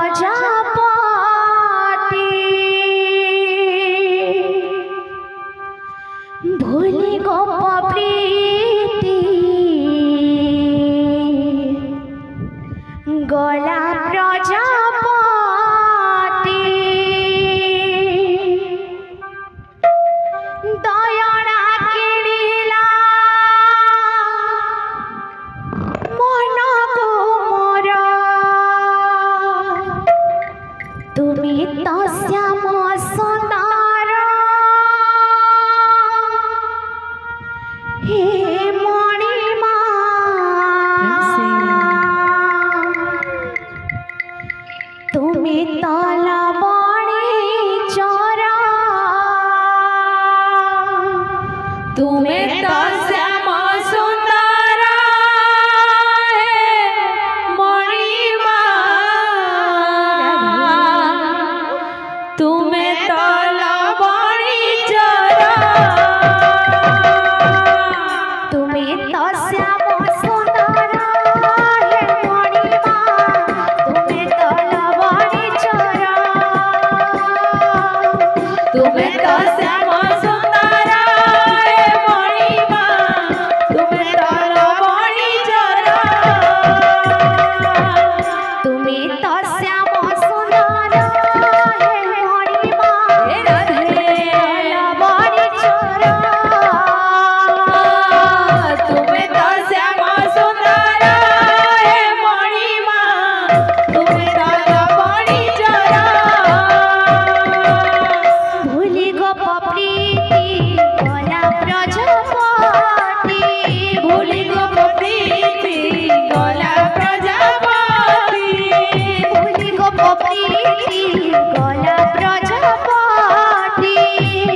प्रजापति भूली गोप प्रीति गला प्रजापति दयना किणिला मन को मोर तुमी तो श्याम सुंदर हे मणिमा तुमी तो लवणी चोरा तुम्हें तो श्याम सुंदर मणिमा तुम्हें तो लवणी चोरा तुमी तो श्याम सुंदर हे मणिमा तुमी तो लवणी चोरा तुम्हें तो श्याम सुंदर मणिमा तुम्हें तो लवणी चोरा तुमी तो श्याम सुंदर हे मणिमा लवणी चोरा तुम्हें तो श्याम सुंदर मणिमा तुम्हें तो लवणी चोरा भूली गोप प्रीति गला प्रजापति भूली गोप प्रीति गला प्रजापति भूली गोप प्रीति गला प्रजापति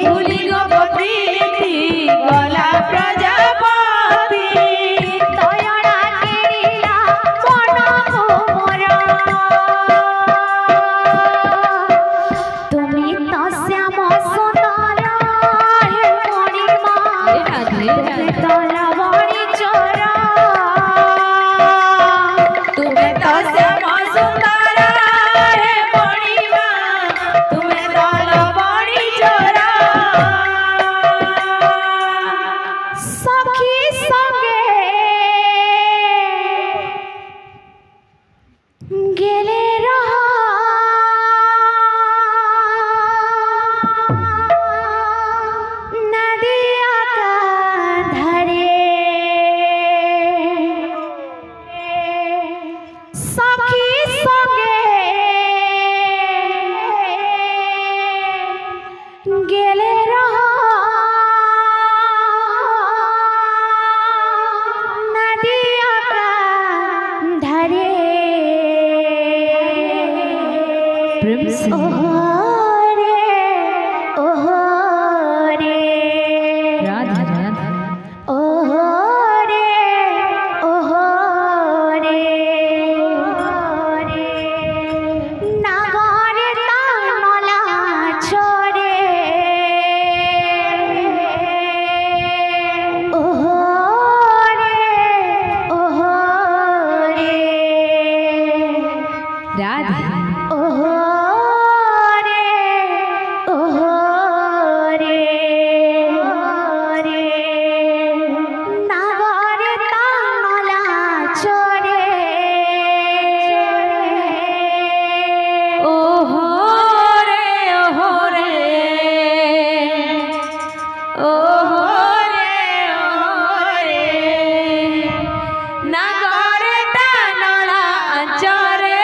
भूली गोप प्रीति गला प्रजापति दयना किणिला मन को मोर तुमी तो श्याम सुंदर हे मणिमा तुमी तो लवणी चोरा तुम्हें तो श्याम सुंदर मणिमा तुम्हें तो लवणी चोरा सखी संगे गेले रहा नदिया का धरे सखी संगे गेले रहा नदिया का धरे ओहो रे राधा राधा ओहो रे नागरे तानला छोरे ओहो रे राधा ओहो रे नागरे तानला छोरे ओहो रे ओहो रे ओहो रे नागरे तानला चरे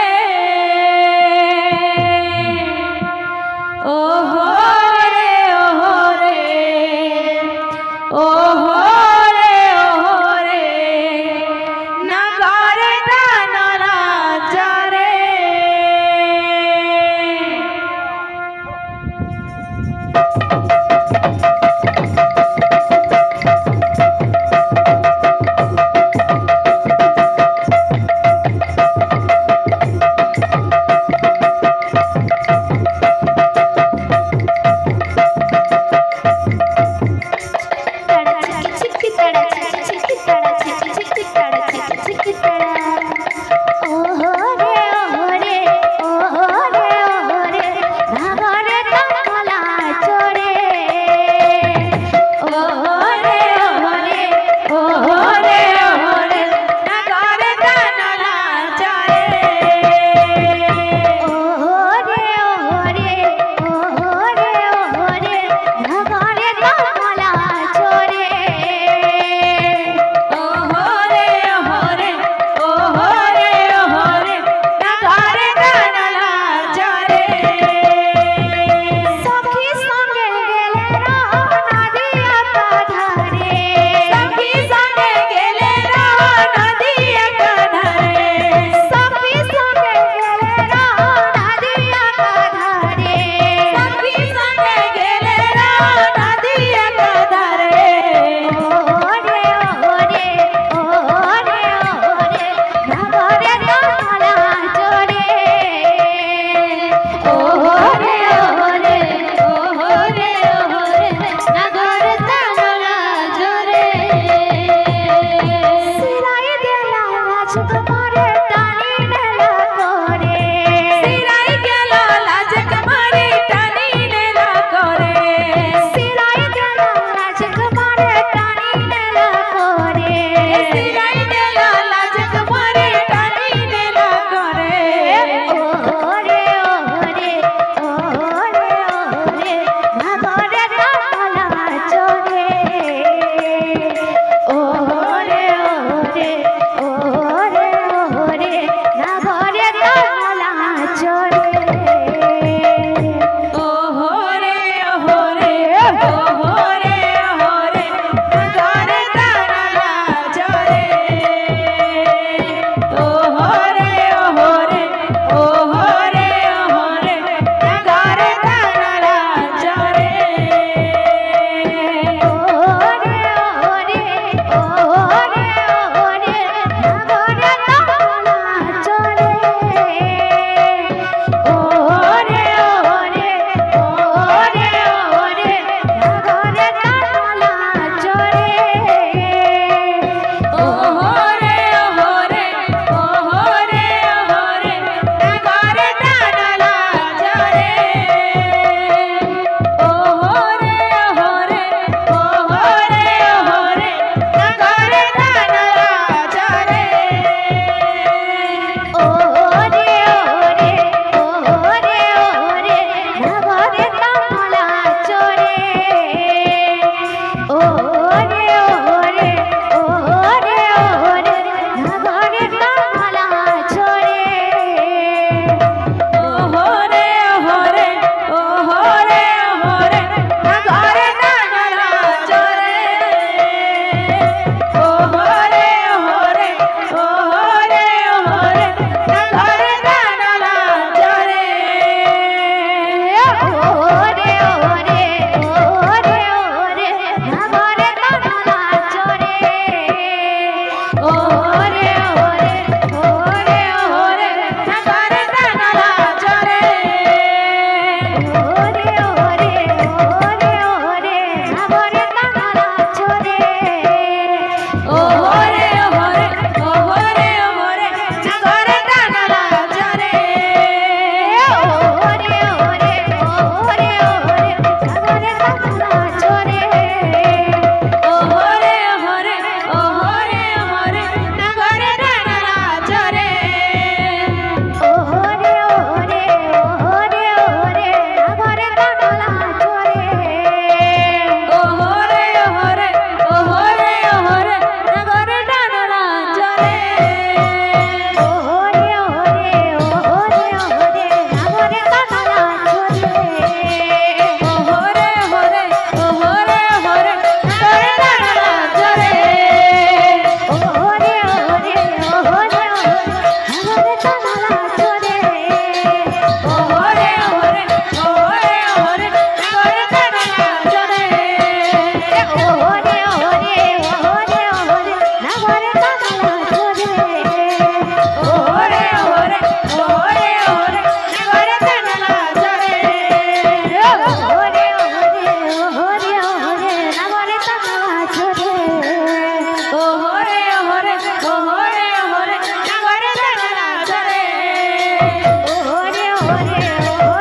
ওরে ওরে